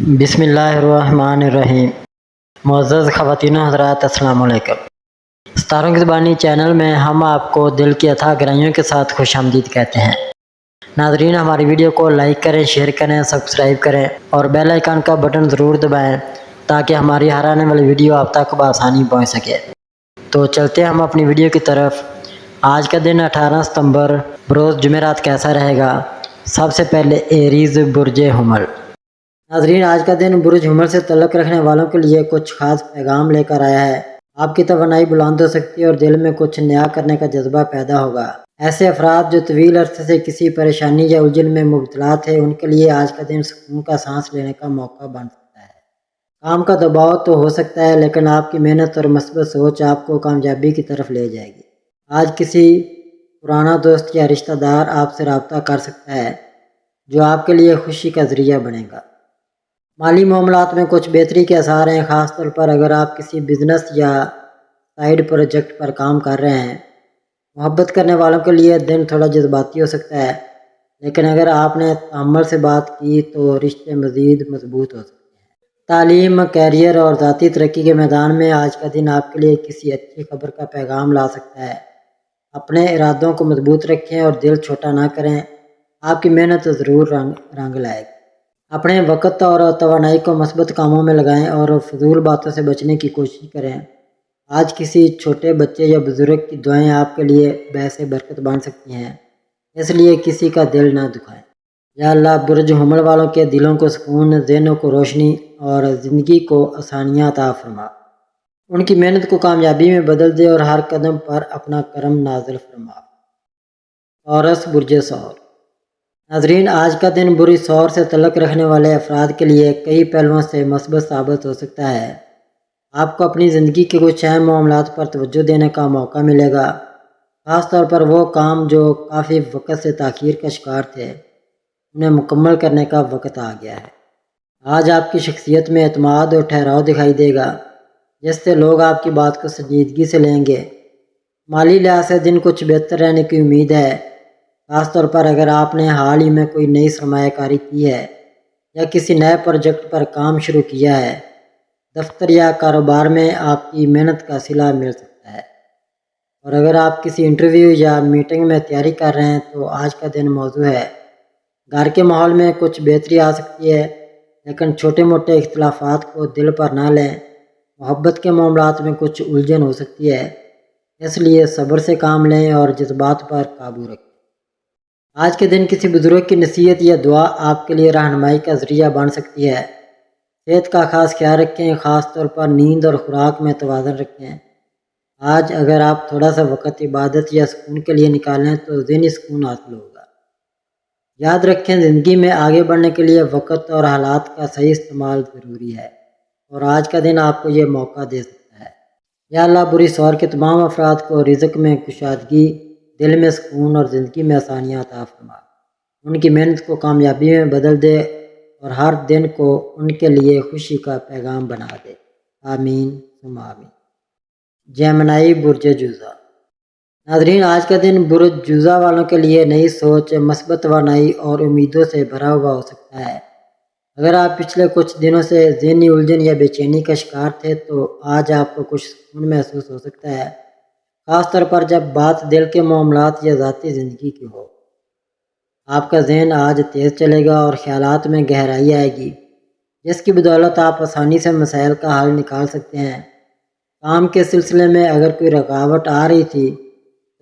بسم اللہ الرحمن الرحیم۔ معزز خواتین و حضرات، السلام علیکم۔ ستاروں کی زبانی چینل میں ہم آپ کو دل کی اتھاہ گہرائیوں کے ساتھ خوش آمدید کہتے ہیں۔ ناظرین، ہماری ویڈیو کو لائک کریں، شیئر کریں، سبسکرائب کریں اور بیل آئیکن کا بٹن ضرور دبائیں تاکہ ہماری ہر آنے والی ویڈیو آپ تک بآسانی پہنچ سکے۔ تو چلتے ہیں ہم اپنی ویڈیو کی طرف۔ آج کا دن 18 ستمبر بروز جمعرات کیسا رہے گا؟ سب سے پہلے ایریز برج حمل۔ ناظرین، آج کا دن برج حمل سے تعلق رکھنے والوں کے لیے کچھ خاص پیغام لے کر آیا ہے۔ آپ کی توانائی بلند ہو سکتی ہے اور دل میں کچھ نیا کرنے کا جذبہ پیدا ہوگا۔ ایسے افراد جو طویل عرصے سے کسی پریشانی یا الجھن میں مبتلا تھے، ان کے لیے آج کا دن سکون کا سانس لینے کا موقع بن سکتا ہے۔ کام کا دباؤ تو ہو سکتا ہے، لیکن آپ کی محنت اور مثبت سوچ آپ کو کامیابی کی طرف لے جائے گی۔ آج کسی پرانا دوست یا رشتہ دار آپ سے رابطہ کر سکتا ہے جو آپ کے لیے خوشی کا ذریعہ بنے گا۔ مالی معاملات میں کچھ بہتری کے آثار ہیں، خاص طور پر اگر آپ کسی بزنس یا سائیڈ پروجیکٹ پر کام کر رہے ہیں۔ محبت کرنے والوں کے لیے دن تھوڑا جذباتی ہو سکتا ہے، لیکن اگر آپ نے تحمل سے بات کی تو رشتے مزید مضبوط ہو سکتے ہیں۔ تعلیم، کیریئر اور ذاتی ترقی کے میدان میں آج کا دن آپ کے لیے کسی اچھی خبر کا پیغام لا سکتا ہے۔ اپنے ارادوں کو مضبوط رکھیں اور دل چھوٹا نہ کریں، آپ کی محنت ضرور رنگ لائے گی۔ اپنے وقت اور توانائی کو مثبت کاموں میں لگائیں اور فضول باتوں سے بچنے کی کوشش کریں۔ آج کسی چھوٹے بچے یا بزرگ کی دعائیں آپ کے لیے باعث برکت بن سکتی ہیں، اس لیے کسی کا دل نہ دکھائیں۔ یا اللہ، برج حمل والوں کے دلوں کو سکون، ذہنوں کو روشنی اور زندگی کو آسانیاں عطا فرما۔ ان کی محنت کو کامیابی میں بدل دے اور ہر قدم پر اپنا کرم نازل فرما۔ عورس برج ثور۔ ناظرین، آج کا دن برج ثور سے تعلق رکھنے والے افراد کے لیے کئی پہلوؤں سے مثبت ثابت ہو سکتا ہے۔ آپ کو اپنی زندگی کے کچھ اہم معاملات پر توجہ دینے کا موقع ملے گا، خاص طور پر وہ کام جو کافی وقت سے تاخیر کا شکار تھے، انہیں مکمل کرنے کا وقت آ گیا ہے۔ آج آپ کی شخصیت میں اعتماد اور ٹھہراؤ دکھائی دے گا، جس سے لوگ آپ کی بات کو سنجیدگی سے لیں گے۔ مالی لحاظ سے دن کچھ بہتر رہنے کی امید ہے، خاص طور پر اگر آپ نے حال ہی میں کوئی نئی سرمایہ کاری کی ہے یا کسی نئے پروجیکٹ پر کام شروع کیا ہے۔ دفتر یا کاروبار میں آپ کی محنت کا صلہ مل سکتا ہے، اور اگر آپ کسی انٹرویو یا میٹنگ میں تیاری کر رہے ہیں تو آج کا دن موزوں ہے۔ گھر کے ماحول میں کچھ بہتری آ سکتی ہے، لیکن چھوٹے موٹے اختلافات کو دل پر نہ لیں۔ محبت کے معاملات میں کچھ الجھن ہو سکتی ہے، اس لیے صبر سے کام لیں اور جذبات پر قابو رکھیں۔ آج کے دن کسی بزرگ کی نصیحت یا دعا آپ کے لیے رہنمائی کا ذریعہ بن سکتی ہے۔ صحت کا خاص خیال رکھیں، خاص طور پر نیند اور خوراک میں توازن رکھیں۔ آج اگر آپ تھوڑا سا وقت عبادت یا سکون کے لیے نکالیں تو ذہنی سکون حاصل ہوگا۔ یاد رکھیں، زندگی میں آگے بڑھنے کے لیے وقت اور حالات کا صحیح استعمال ضروری ہے، اور آج کا دن آپ کو یہ موقع دے سکتا ہے۔ یا اللہ، برج ثور کے تمام افراد کو رزق میں کشادگی، دل میں سکون اور زندگی میں آسانیاں عطا فرما۔ ان کی محنت کو کامیابی میں بدل دے اور ہر دن کو ان کے لیے خوشی کا پیغام بنا دے۔ آمین ثم آمین۔ جیمنائی برج جوزا۔ ناظرین، آج کا دن برج جوزا والوں کے لیے نئی سوچ، مثبت توانائی اور امیدوں سے بھرا ہوا ہو سکتا ہے۔ اگر آپ پچھلے کچھ دنوں سے ذہنی الجھن یا بے چینی کا شکار تھے تو آج آپ کو کچھ سکون محسوس ہو سکتا ہے، خاص طور پر جب بات دل کے معاملات یا ذاتی زندگی کی ہو۔ آپ کا ذہن آج تیز چلے گا اور خیالات میں گہرائی آئے گی، جس کی بدولت آپ آسانی سے مسائل کا حل نکال سکتے ہیں۔ کام کے سلسلے میں اگر کوئی رکاوٹ آ رہی تھی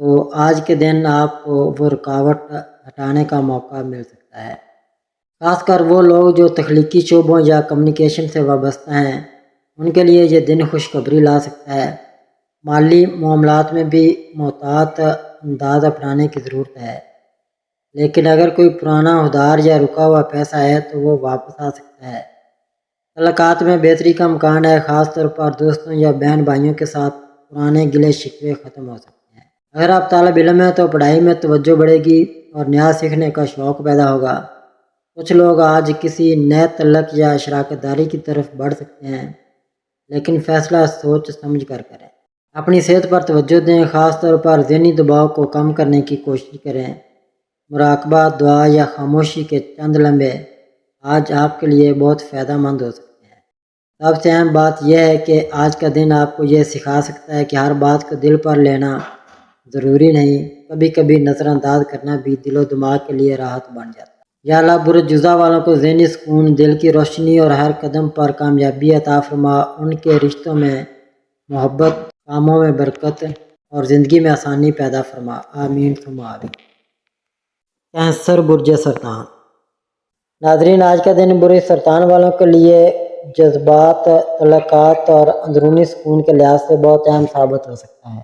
تو آج کے دن آپ کو وہ رکاوٹ ہٹانے کا موقع مل سکتا ہے۔ خاص کر وہ لوگ جو تخلیقی شعبوں یا کمیونیکیشن سے وابستہ ہیں، ان کے لیے یہ دن خوشخبری لا سکتا ہے۔ مالی معاملات میں بھی محتاط انداز اپنانے کی ضرورت ہے، لیکن اگر کوئی پرانا ادھار یا رکا ہوا پیسہ ہے تو وہ واپس آ سکتا ہے۔ تعلقات میں بہتری کا امکان ہے، خاص طور پر دوستوں یا بہن بھائیوں کے ساتھ پرانے گلے شکوے ختم ہو سکتے ہیں۔ اگر آپ طالب علم ہیں تو پڑھائی میں توجہ بڑھے گی اور نیا سیکھنے کا شوق پیدا ہوگا۔ کچھ لوگ آج کسی نئے تعلق یا شراکت داری کی طرف بڑھ سکتے ہیں، لیکن فیصلہ سوچ سمجھ کر کریں۔ اپنی صحت پر توجہ دیں، خاص طور پر ذہنی دباؤ کو کم کرنے کی کوشش کریں۔ مراقبہ، دعا یا خاموشی کے چند لمحے آج آپ کے لیے بہت فائدہ مند ہو سکتے ہیں۔ سب سے اہم بات یہ ہے کہ آج کا دن آپ کو یہ سکھا سکتا ہے کہ ہر بات کو دل پر لینا ضروری نہیں، کبھی کبھی نظر انداز کرنا بھی دل و دماغ کے لیے راحت بن جاتا ہے۔ یا اللہ برج جزا والوں کو ذہنی سکون، دل کی روشنی اور ہر قدم پر کامیابی عطا فرما، ان کے رشتوں میں محبت، کاموں میں برکت اور زندگی میں آسانی پیدا فرما، آمین ثم آمین۔ کینسر برج سرطان۔ ناظرین، آج کا دن برج سرطان والوں کے لیے جذبات، تعلقات اور اندرونی سکون کے لحاظ سے بہت اہم ثابت ہو سکتا ہے۔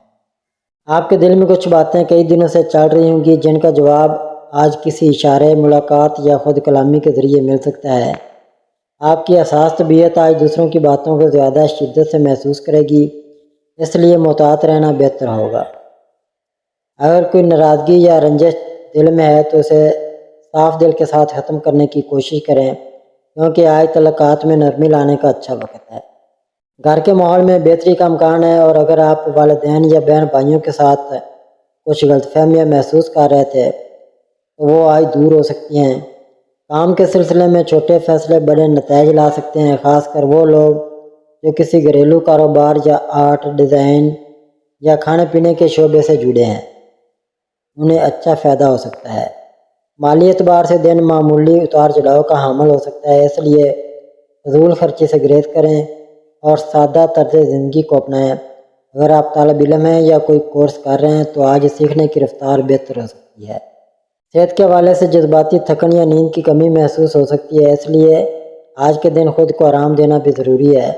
آپ کے دل میں کچھ باتیں کئی دنوں سے چل رہی ہوں گی، جن کا جواب آج کسی اشارے، ملاقات یا خود کلامی کے ذریعے مل سکتا ہے۔ آپ کی حساس طبیعت آج دوسروں کی باتوں کو زیادہ شدت سے محسوس کرے گی، اس لیے محتاط رہنا بہتر ہوگا۔ اگر کوئی ناراضگی یا رنجش دل میں ہے تو اسے صاف دل کے ساتھ ختم کرنے کی کوشش کریں، کیونکہ آج تعلقات میں نرمی لانے کا اچھا وقت ہے۔ گھر کے ماحول میں بہتری کا امکان ہے، اور اگر آپ والدین یا بہن بھائیوں کے ساتھ کچھ غلط فہمیاں محسوس کر رہے تھے تو وہ آج دور ہو سکتی ہیں۔ کام کے سلسلے میں چھوٹے فیصلے بڑے نتائج لا سکتے ہیں، خاص کر وہ لوگ جو کسی گھریلو کاروبار یا آرٹ، ڈیزائن یا کھانے پینے کے شعبے سے جڑے ہیں، انہیں اچھا فائدہ ہو سکتا ہے۔ مالی اعتبار سے دن معمولی اتار چڑھاؤ کا حامل ہو سکتا ہے، اس لیے فضول خرچی سے گریز کریں اور سادہ طرز زندگی کو اپنائیں۔ اگر آپ طالب علم ہیں یا کوئی کورس کر رہے ہیں تو آج سیکھنے کی رفتار بہتر ہو سکتی ہے۔ صحت کے حوالے سے جذباتی تھکن یا نیند کی کمی محسوس ہو سکتی ہے، اس لیے آج کے دن خود کو آرام دینا بھی ضروری ہے۔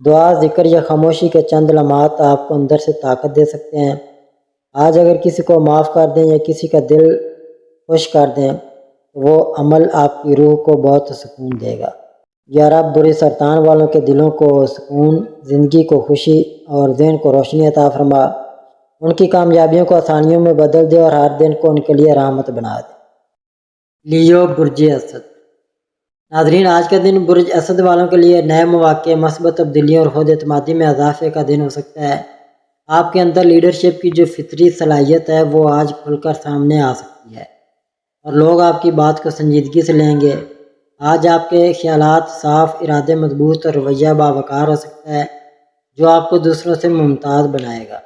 دعا، ذکر یا خاموشی کے چند لمحات آپ کو اندر سے طاقت دے سکتے ہیں۔ آج اگر کسی کو معاف کر دیں یا کسی کا دل خوش کر دیں تو وہ عمل آپ کی روح کو بہت سکون دے گا۔ یا رب برج سرطان والوں کے دلوں کو سکون، زندگی کو خوشی اور ذہن کو روشنی عطا فرما، ان کی کامیابیوں کو آسانیوں میں بدل دے اور ہر دن کو ان کے لیے رحمت بنا دے۔ لیو برج اسد۔ ناظرین، آج کا دن برج اسد والوں کے لیے نئے مواقع، مثبت تبدیلیوں اور خود اعتمادی میں اضافے کا دن ہو سکتا ہے۔ آپ کے اندر لیڈرشپ کی جو فطری صلاحیت ہے وہ آج کھل کر سامنے آ سکتی ہے، اور لوگ آپ کی بات کو سنجیدگی سے لیں گے۔ آج آپ کے خیالات صاف، ارادے مضبوط اور رویہ باوقار ہو سکتا ہے، جو آپ کو دوسروں سے ممتاز بنائے گا۔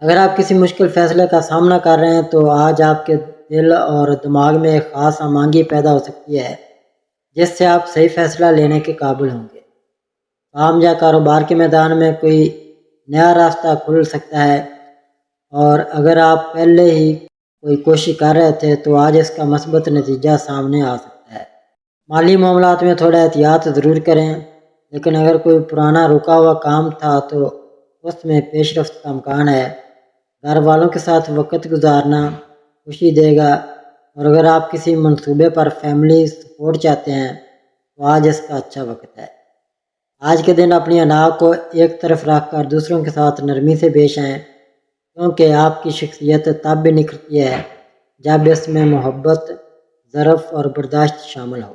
اگر آپ کسی مشکل فیصلے کا سامنا کر رہے ہیں تو آج آپ کے دل اور دماغ میں ایک خاص آمادگی پیدا ہو سکتی ہے، جس سے آپ صحیح فیصلہ لینے کے قابل ہوں گے۔ کام یا کاروبار کے میدان میں کوئی نیا راستہ کھل سکتا ہے، اور اگر آپ پہلے ہی کوئی کوشش کر رہے تھے تو آج اس کا مثبت نتیجہ سامنے آ سکتا ہے۔ مالی معاملات میں تھوڑا احتیاط ضرور کریں، لیکن اگر کوئی پرانا رکا ہوا کام تھا تو اس میں پیش رفت کا امکان ہے۔ گھر والوں کے ساتھ وقت گزارنا خوشی دے گا، اور اگر آپ کسی منصوبے پر فیملی سپورٹ چاہتے ہیں تو آج اس کا اچھا وقت ہے۔ آج کے دن اپنی انا کو ایک طرف رکھ کر دوسروں کے ساتھ نرمی سے پیش آئیں، کیونکہ آپ کی شخصیت تب بھی نکھرتی ہے جب اس میں محبت، ظرف اور برداشت شامل ہو۔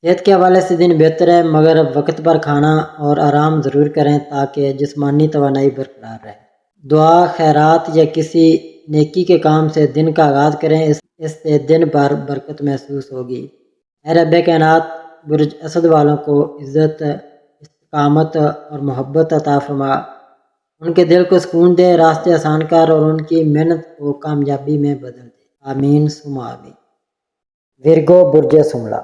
صحت کے حوالے سے دن بہتر ہے، مگر وقت پر کھانا اور آرام ضرور کریں تاکہ جسمانی توانائی برقرار رہے۔ دعا، خیرات یا کسی نیکی کے کام سے دن کا آغاز کریں، اس سے دن بھر برکت محسوس ہوگی۔ اے رب کائنات، برج اسد والوں کو عزت، استقامت اور محبت عطا فرما، ان کے دل کو سکون دے، راستے آسان کر اور ان کی محنت کو کامیابی میں بدل دے، آمین ثم آمین۔ ورگو برج شملہ۔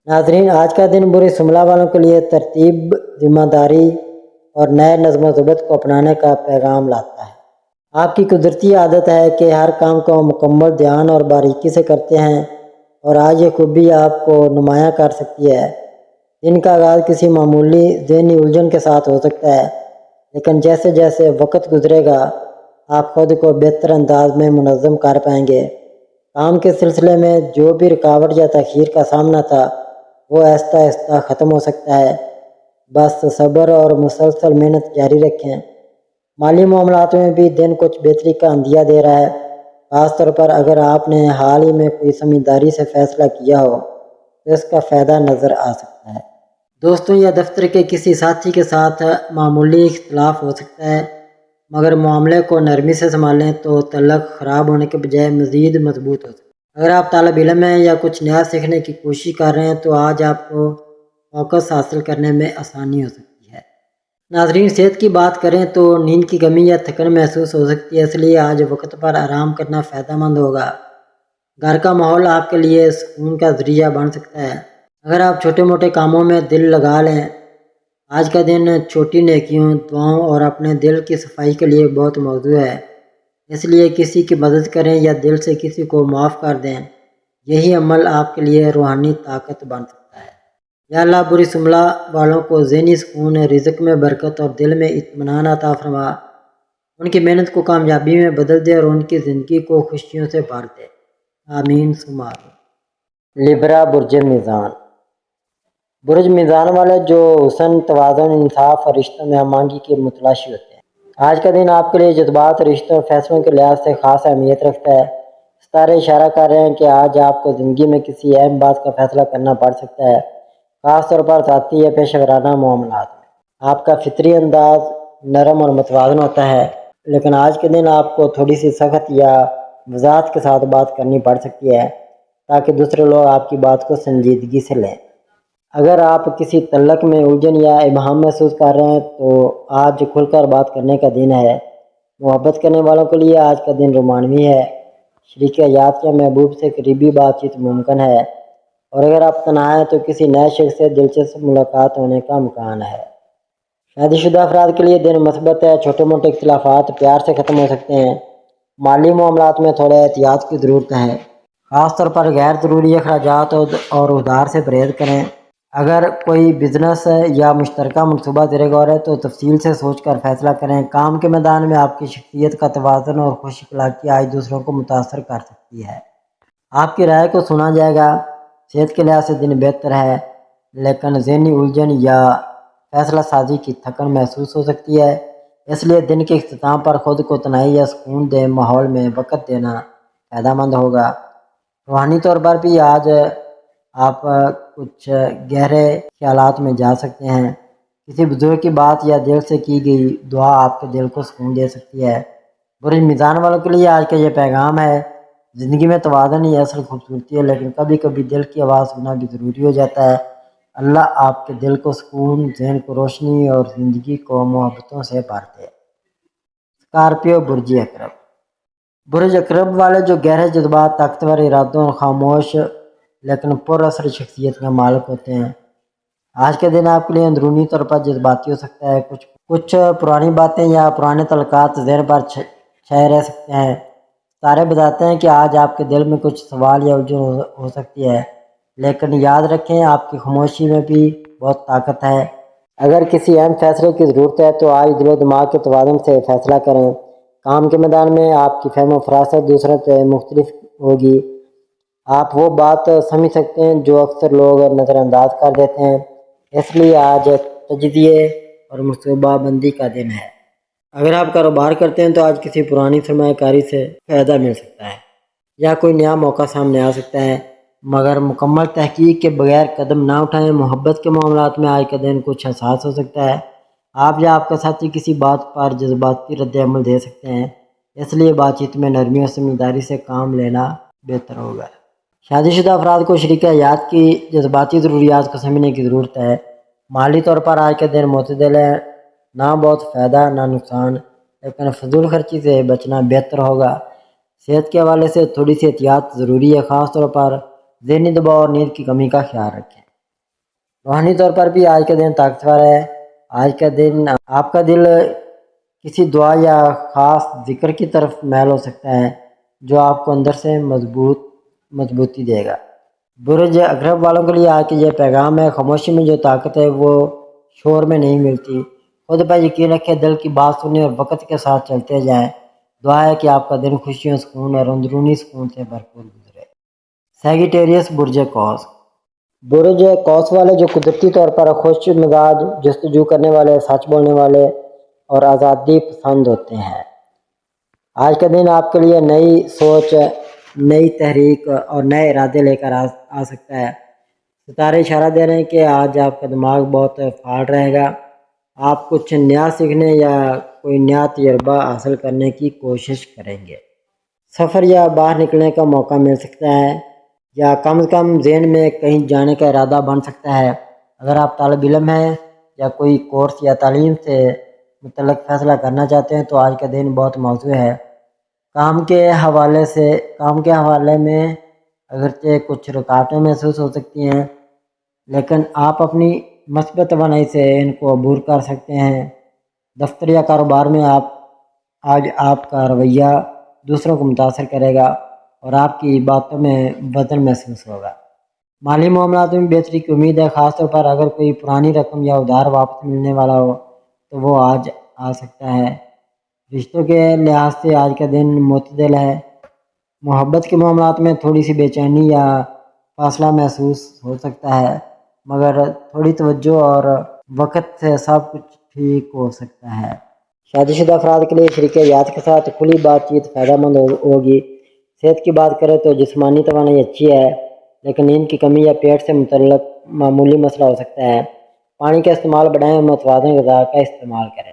ناظرین، آج کا دن برج شملہ والوں کے لیے ترتیب، ذمہ داری اور نئے نظم و ضبط کو اپنانے کا پیغام لاتا ہے۔ آپ کی قدرتی عادت ہے کہ ہر کام کو مکمل دھیان اور باریکی سے کرتے ہیں، اور آج یہ خوبی آپ کو نمایاں کر سکتی ہے۔ دن کا آغاز کسی معمولی ذہنی الجھن کے ساتھ ہو سکتا ہے، لیکن جیسے جیسے وقت گزرے گا آپ خود کو بہتر انداز میں منظم کر پائیں گے۔ کام کے سلسلے میں جو بھی رکاوٹ یا تاخیر کا سامنا تھا وہ آہستہ آہستہ ختم ہو سکتا ہے، بس صبر اور مسلسل محنت جاری رکھیں۔ مالی معاملات میں بھی دن کچھ بہتری کا عندیہ دے رہا ہے، خاص طور پر اگر آپ نے حال ہی میں کوئی سمجھداری سے فیصلہ کیا ہو تو اس کا فائدہ نظر آ سکتا ہے۔ دوستوں یا دفتر کے کسی ساتھی کے ساتھ معمولی اختلاف ہو سکتا ہے، مگر معاملے کو نرمی سے سنبھالیں تو تعلق خراب ہونے کے بجائے مزید مضبوط ہو سکتا ہے۔ اگر آپ طالب علم ہیں یا کچھ نیا سیکھنے کی کوشش کر رہے ہیں تو آج آپ کو فوکس حاصل کرنے میں آسانی ہو سکتی ہے۔ ناظرین، صحت کی بات کریں تو نیند کی کمی یا تھکن محسوس ہو سکتی ہے، اس لیے آج وقت پر آرام کرنا فائدہ مند ہوگا۔ گھر کا ماحول آپ کے لیے سکون کا ذریعہ بن سکتا ہے۔ اگر آپ چھوٹے موٹے کاموں میں دل لگا لیں، آج کا دن چھوٹی نیکیوں، دعاؤں اور اپنے دل کی صفائی کے لیے بہت موزوں ہے۔ اس لیے کسی کی مدد کریں یا دل سے کسی کو معاف کر دیں، یہی عمل آپ کے لیے روحانی طاقت بن سکتا ہے۔ یا اللہ، بری سملہ والوں کو ذہنی سکون، رزق میں برکت اور دل میں اطمینان عطا فرما، ان کی محنت کو کامیابی میں بدل دے اور ان کی زندگی کو خوشیوں سے بھر دے، آمین ثم آمین۔ لبرا، برج میزان۔ برج میزان والے جو حسن، توازن، انصاف اور رشتوں میں ہم آہنگی کے متلاشی ہوتے ہیں۔ آج کا دن آپ کے لیے جذبات، رشتوں اور فیصلوں کے لحاظ سے خاص اہمیت رکھتا ہے۔ ستارے اشارہ کر رہے ہیں کہ آج آپ کو زندگی میں کسی اہم بات کا فیصلہ کرنا پڑ سکتا ہے، خاص طور پر ذاتی یا پیشہ ورانہ معاملات میں۔ آپ کا فطری انداز نرم اور متوازن ہوتا ہے، لیکن آج کے دن آپ کو تھوڑی سی سخت یا وضاحت کے ساتھ بات کرنی پڑ سکتی ہے تاکہ دوسرے لوگ آپ کی بات کو سنجیدگی سے لیں۔ اگر آپ کسی تعلق میں الجھن یا ابہام محسوس کر رہے ہیں تو آج کھل کر بات کرنے کا دن ہے۔ محبت کرنے والوں کے لیے آج کا دن رومانوی ہے۔ شریک حیات یا محبوب سے قریبی بات چیت ممکن ہے، اور اگر آپ تنہا ہیں تو کسی نئے شخص سے دلچسپ ملاقات ہونے کا امکان ہے۔ شادی شدہ افراد کے لیے دن مثبت ہے۔ چھوٹے موٹے اختلافات پیار سے ختم ہو سکتے ہیں۔ مالی معاملات میں تھوڑے احتیاط کی ضرورت ہے، خاص طور پر غیر ضروری اخراجات اور ادھار سے پرہیز کریں۔ اگر کوئی بزنس یا مشترکہ منصوبہ زیر غور ہے تو تفصیل سے سوچ کر فیصلہ کریں۔ کام کے میدان میں آپ کی شخصیت کا توازن اور خوش اخلاقی آج دوسروں کو متاثر کر سکتی ہے۔ آپ کی رائے کو سنا جائے گا۔ صحت کے لحاظ سے دن بہتر ہے، لیکن ذہنی الجھن یا فیصلہ سازی کی تھکن محسوس ہو سکتی ہے۔ اس لیے دن کے اختتام پر خود کو تنہائی یا سکون دہ ماحول میں وقت دینا فائدہ مند ہوگا۔ روحانی طور پر بھی آج آپ کچھ گہرے خیالات میں جا سکتے ہیں۔ کسی بزرگ کی بات یا دل سے کی گئی دعا آپ کے دل کو سکون دے سکتی ہے۔ برج میزان والوں کے لیے آج کا یہ پیغام ہے: زندگی میں توازن ہی اصل خوبصورتی ہے، لیکن کبھی کبھی دل کی آواز سننا بھی ضروری ہو جاتا ہے۔ اللہ آپ کے دل کو سکون، ذہن کو روشنی اور زندگی کو محبتوں سے بھر دے۔ اسکارپیو، برج عقرب۔ برج عقرب والے جو گہرے جذبات، طاقتور ارادوں اور خاموش لیکن پر اثر شخصیت کے مالک ہوتے ہیں۔ آج کے دن آپ کے لیے اندرونی طور پر جذباتی ہو سکتا ہے۔ کچھ پرانی باتیں یا پرانے تعلقات ذہن پر چھائے رہ سکتے ہیں۔ ستارے بتاتے ہیں کہ آج آپ کے دل میں کچھ سوال یا الجھن ہو سکتی ہے، لیکن یاد رکھیں آپ کی خاموشی میں بھی بہت طاقت ہے۔ اگر کسی اہم فیصلے کی ضرورت ہے تو آج دل و دماغ کے توازن سے فیصلہ کریں۔ کام کے میدان میں آپ کی فہم و فراست دوسروں سے مختلف ہوگی۔ آپ وہ بات سمجھ سکتے ہیں جو اکثر لوگ نظر انداز کر دیتے ہیں، اس لیے آج تجزیے اور منصوبہ بندی کا دن ہے۔ اگر آپ کاروبار کرتے ہیں تو آج کسی پرانی سرمایہ کاری سے فائدہ مل سکتا ہے یا کوئی نیا موقع سامنے آ سکتا ہے، مگر مکمل تحقیق کے بغیر قدم نہ اٹھائیں۔ محبت کے معاملات میں آج کا دن کچھ حساس ہو سکتا ہے۔ آپ یا آپ کا ساتھی کسی بات پر جذباتی رد عمل دے سکتے ہیں، اس لیے بات چیت میں نرمی اور سمجھداری سے کام لینا بہتر ہوگا۔ شادی شدہ افراد کو شریک حیات کی جذباتی ضروریات کو سمجھنے کی ضرورت ہے۔ مالی طور پر آج کا دن معتدل ہے، نہ بہت فائدہ نہ نقصان، لیکن فضول خرچی سے بچنا بہتر ہوگا۔ صحت کے حوالے سے تھوڑی سی احتیاط ضروری ہے، خاص طور پر ذہنی دباؤ اور نیند کی کمی کا خیال رکھیں۔ روحانی طور پر بھی آج کا دن طاقتور ہے۔ آج کا دن آپ کا دل کسی دعا یا خاص ذکر کی طرف میل ہو سکتا ہے جو آپ کو اندر سے مضبوطی دے گا۔ برج عقرب والوں کے لیے آج کا یہ پیغام ہے: خاموشی میں جو طاقت ہے وہ شور میں نہیں ملتی۔ خود پر یقین رکھیں، دل کی بات سنیں اور وقت کے ساتھ چلتے جائیں۔ دعا ہے کہ آپ کا دن خوشیوں، سکون اور اندرونی سکون سے بھرپور گزرے۔ سیگیٹیریس، برج قوس۔ برج قوس والے جو قدرتی طور پر خوش مزاج، جستجو کرنے والے، سچ بولنے والے اور آزادی پسند ہوتے ہیں۔ آج کا دن آپ کے لیے نئی سوچ، نئی تحریک اور نئے ارادے لے کر آ سکتا ہے۔ ستارے اشارہ دے رہے ہیں کہ آج آپ کا دماغ بہت فعال رہے گا۔ آپ کچھ نیا سیکھنے یا کوئی نیا تجربہ حاصل کرنے کی کوشش کریں گے۔ سفر یا باہر نکلنے کا موقع مل سکتا ہے، یا کم از کم ذہن میں کہیں جانے کا ارادہ بن سکتا ہے۔ اگر آپ طالب علم ہیں یا کوئی کورس یا تعلیم سے متعلق فیصلہ کرنا چاہتے ہیں تو آج کا دن بہت موزوں ہے۔ کام کے حوالے میں اگرچہ کچھ رکاوٹیں محسوس ہو سکتی ہیں، لیکن آپ اپنی مثبت توانائی سے ان کو عبور کر سکتے ہیں۔ دفتر یا کاروبار میں آج آپ کا رویہ دوسروں کو متاثر کرے گا اور آپ کی باتوں میں وزن محسوس ہوگا۔ مالی معاملات میں بہتری کی امید ہے، خاص طور پر اگر کوئی پرانی رقم یا ادھار واپس ملنے والا ہو تو وہ آج آ سکتا ہے۔ رشتوں کے لحاظ سے آج کا دن معتدل ہے۔ محبت کے معاملات میں تھوڑی سی بے چینی یا فاصلہ محسوس ہو سکتا ہے، مگر تھوڑی توجہ اور وقت سے سب کچھ ٹھیک ہو سکتا ہے۔ شادی شدہ افراد کے لیے شریک حیات کے ساتھ کھلی بات چیت فائدہ مند ہوگی۔ صحت کی بات کریں تو جسمانی توانائی اچھی ہے، لیکن نیند کی کمی یا پیٹ سے متعلق معمولی مسئلہ ہو سکتا ہے۔ پانی کا استعمال بڑھائیں اور متوازن غذا کا استعمال کریں۔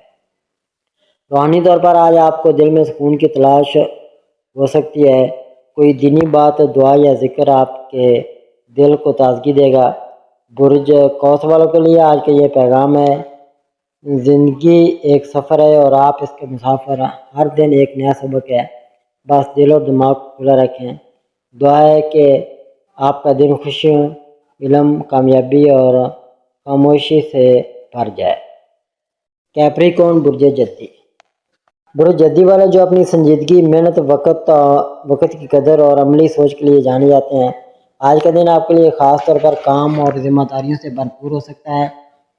روحانی طور پر آج آپ کو دل میں سکون کی تلاش ہو سکتی ہے۔ کوئی دینی بات، دعا یا ذکر آپ کے دل کو تازگی دے گا۔ برج قوس والوں کے لیے آج کا یہ پیغام ہے: زندگی ایک سفر ہے اور آپ اس کے مسافر ہیں۔ ہر دن ایک نیا سبق ہے، بس دل اور دماغ کو کھلا رکھیں۔ دعا ہے کہ آپ کا دن خوشیوں، علم، کامیابی اور خاموشی سے بھر جائے۔ کیپریکون برج جدی والے جو اپنی سنجیدگی، محنت، وقت کی قدر اور عملی سوچ کے لیے جانے جاتے ہیں، آج کا دن آپ کے لیے خاص طور پر کام اور ذمہ داریوں سے بھرپور ہو سکتا ہے۔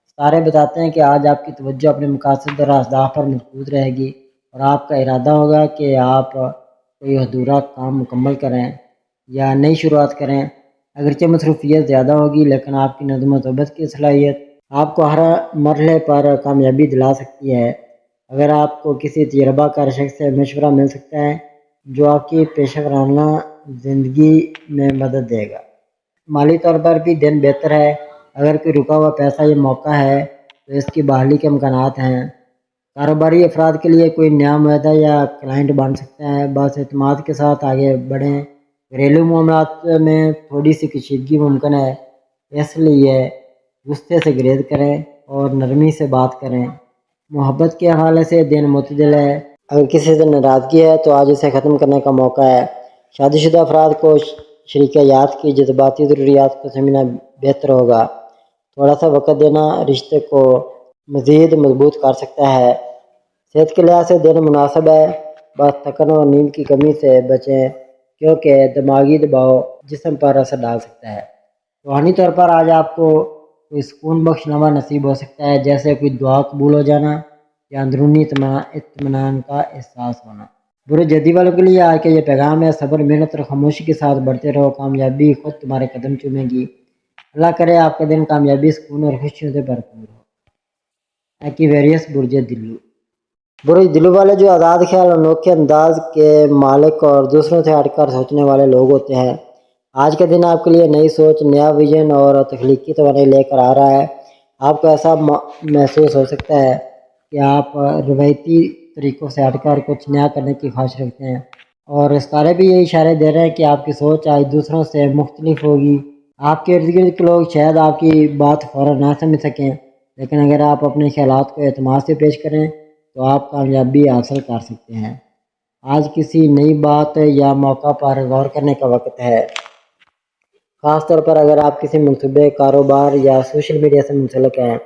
ستارے بتاتے ہیں کہ آج آپ کی توجہ اپنے مقاصد اور اہداف پر مرکوز رہے گی اور آپ کا ارادہ ہوگا کہ آپ کوئی ادھورا کام مکمل کریں یا نئی شروعات کریں۔ اگرچہ مصروفیت زیادہ ہوگی، لیکن آپ کی نظم و ضبط کی صلاحیت آپ کو ہر مرحلے پر کامیابی دلا سکتی ہے۔ اگر آپ کو کسی تجربہ کار شخص سے مشورہ مل سکتا ہے جو آپ کی پیشہ ورانہ زندگی میں مدد دے گا۔ مالی طور پر بھی دن بہتر ہے۔ اگر کوئی رکا ہوا پیسہ یا موقع ہے تو اس کی بحالی کے امکانات ہیں۔ کاروباری افراد کے لیے کوئی نیا معاہدہ یا کلائنٹ بن سکتا ہے، بس اعتماد کے ساتھ آگے بڑھیں۔ گھریلو معاملات میں تھوڑی سی کشیدگی ممکن ہے، اس لیے غصے سے گریز کریں اور نرمی سے بات کریں۔ محبت کے حوالے سے دن معتدل ہے۔ اگر کسی سے ناراضگی ہے تو آج اسے ختم کرنے کا موقع ہے۔ شادی شدہ افراد کو شریک حیات کی جذباتی ضروریات کو سمجھنا بہتر ہوگا۔ تھوڑا سا وقت دینا رشتے کو مزید مضبوط کر سکتا ہے۔ صحت کے لحاظ سے دن مناسب ہے، بس تھکن اور نیند کی کمی سے بچیں کیونکہ دماغی دباؤ جسم پر اثر ڈال سکتا ہے۔ روحانی طور پر آج آپ کو کوئی سکون بخش لمحہ نصیب ہو سکتا ہے، جیسے کوئی دعا قبول ہو جانا یا اندرونی اطمینان کا احساس ہونا۔ برج جدی والوں کے لیے آج کا یہ پیغام ہے: صبر، محنت اور خاموشی کے ساتھ بڑھتے رہو، کامیابی خود تمہارے قدم چومے گی۔ اللہ کرے آپ کا دن کامیابی، سکون اور خوشیوں سے بھرپور ہو۔ ایکویریس برج دلو والے جو آزاد خیال، انوکھے انداز کے مالک اور دوسروں سے ہٹ کر سوچنے والے لوگ ہوتے ہیں، آج کا دن آپ کے لیے نئی سوچ، نیا ویژن اور تخلیقی توانائی لے کر آ رہا ہے۔ آپ کو ایسا محسوس ہو سکتا ہے کہ آپ روایتی طریقوں سے ہٹ کر کچھ نیا کرنے کی خواہش رکھتے ہیں، اور ستارے بھی یہ اشارے دے رہے ہیں کہ آپ کی سوچ آج دوسروں سے مختلف ہوگی۔ آپ کے ارد گرد کے لوگ شاید آپ کی بات فوراً نہ سمجھ سکیں، لیکن اگر آپ اپنے خیالات کو اعتماد سے پیش کریں تو آپ کامیابی حاصل کر سکتے ہیں۔ آج کسی نئی بات یا موقع پر غور کرنے کا وقت ہے، خاص طور پر اگر آپ کسی منصوبے، کاروبار یا سوشل میڈیا سے منسلک ہیں۔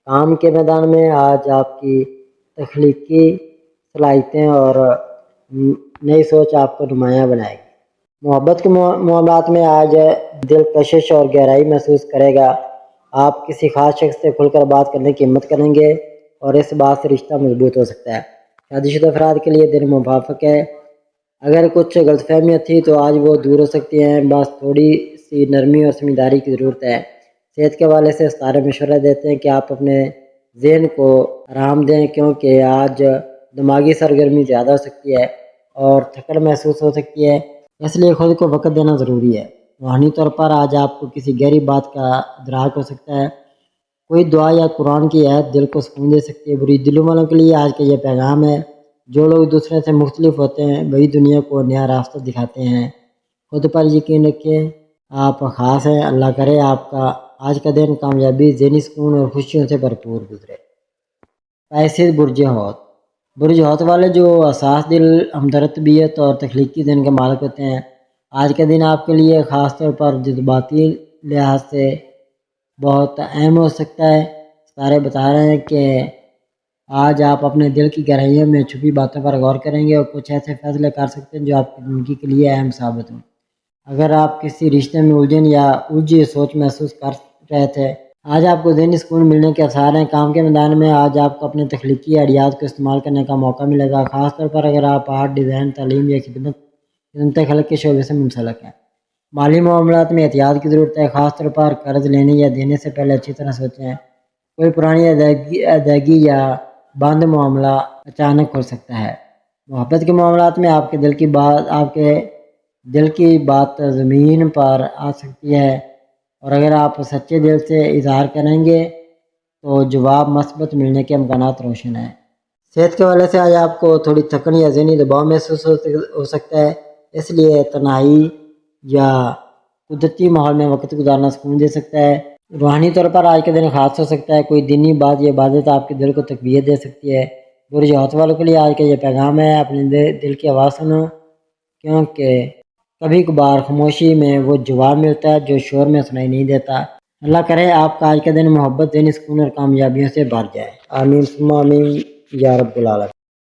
کام کے میدان میں آج آپ کی تخلیقی صلاحیتیں اور نئی سوچ آپ کو نمایاں بنائے گی۔ محبت کے معاملات میں آج دل کشش اور گہرائی محسوس کرے گا۔ آپ کسی خاص شخص سے کھل کر بات کرنے کی ہمت کریں گے اور اس بات سے رشتہ مضبوط ہو سکتا ہے۔ شادی شدہ افراد کے لیے دن موافق ہے۔ اگر کچھ غلط فہمیاں تھی تو آج وہ دور ہو سکتی ہیں، بس تھوڑی سی نرمی اور سمجھداری کی ضرورت ہے۔ صحت کے حوالے سے ستارے مشورہ دیتے ہیں کہ آپ اپنے ذہن کو آرام دیں کیونکہ آج دماغی سرگرمی زیادہ ہو سکتی ہے اور تھکن محسوس ہو سکتی ہے، اس لیے خود کو وقت دینا ضروری ہے۔ روحانی طور پر آج آپ کو کسی گہری بات کا ادراک ہو سکتا ہے۔ کوئی دعا یا قرآن کی آیت دل کو سکون دے سکتی ہے۔ برج دلوں والوں کے لیے آج کا یہ پیغام ہے: جو لوگ دوسرے سے مختلف ہوتے ہیں وہی دنیا کو نیا راستہ دکھاتے ہیں۔ خود پر یقین رکھیں، آپ خاص ہیں۔ اللہ کرے آپ کا آج کا دن کامیابی، ذہنی سکون اور خوشیوں سے بھرپور گزرے۔ پیسے برج حوت۔ برج حوت والے جو حساس دل، ہمدرد طبیعت اور تخلیقی دن کے مالک ہوتے ہیں، آج کا دن آپ کے لیے خاص طور پر جذباتی لحاظ سے بہت اہم ہو سکتا ہے۔ ستارے بتا رہے ہیں کہ آج آپ اپنے دل کی گہرائیوں میں چھپی باتوں پر غور کریں گے اور کچھ ایسے فیصلے کر سکتے ہیں جو آپ کی زندگی کے لیے اہم ثابت ہوں۔ اگر آپ کسی رشتے میں الجھن یا الجھی سوچ محسوس کر رہے تھے، آج آپ کو ذہنی سکون ملنے کے آثار ہیں۔ کام کے میدان میں آج آپ کو اپنے تخلیقی آئیڈیاز کو استعمال کرنے کا موقع ملے گا، خاص طور پر اگر آپ آرٹ، ڈیزائن، تعلیم یا خدمت خلق کے شعبے سے منسلک ہیں۔ مالی معاملات میں احتیاط کی ضرورت ہے، خاص طور پر قرض لینے یا دینے سے پہلے اچھی طرح سوچیں۔ کوئی پرانی ادائیگی یا بند معاملہ اچانک ہو سکتا ہے۔ محبت کے معاملات میں آپ کے دل کی بات زمین پر آ سکتی ہے، اور اگر آپ سچے دل سے اظہار کریں گے تو جواب مثبت ملنے کے امکانات روشن ہیں۔ صحت کے حوالے سے آج آپ کو تھوڑی تھکن یا ذہنی دباؤ محسوس ہو سکتا ہے، اس لیے تنہائی یا قدرتی ماحول میں وقت گزارنا سکون دے سکتا ہے۔ روحانی طور پر آج کا دن خاص ہو سکتا ہے، کوئی دینی بات یا عبادت آپ کے دل کو تقویت دے سکتی ہے۔ برج حوت والوں کے لیے آج کا یہ پیغام ہے، اپنے دل کی آواز سنو، کیونکہ کبھی کبھار خاموشی میں وہ جواب ملتا ہے جو شور میں سنائی نہیں دیتا۔ اللہ کرے آپ کا آج کا دن محبت، ذہنی سکون اور کامیابیوں سے بھر جائے۔ آمین ثم آمین یا رب العالمین۔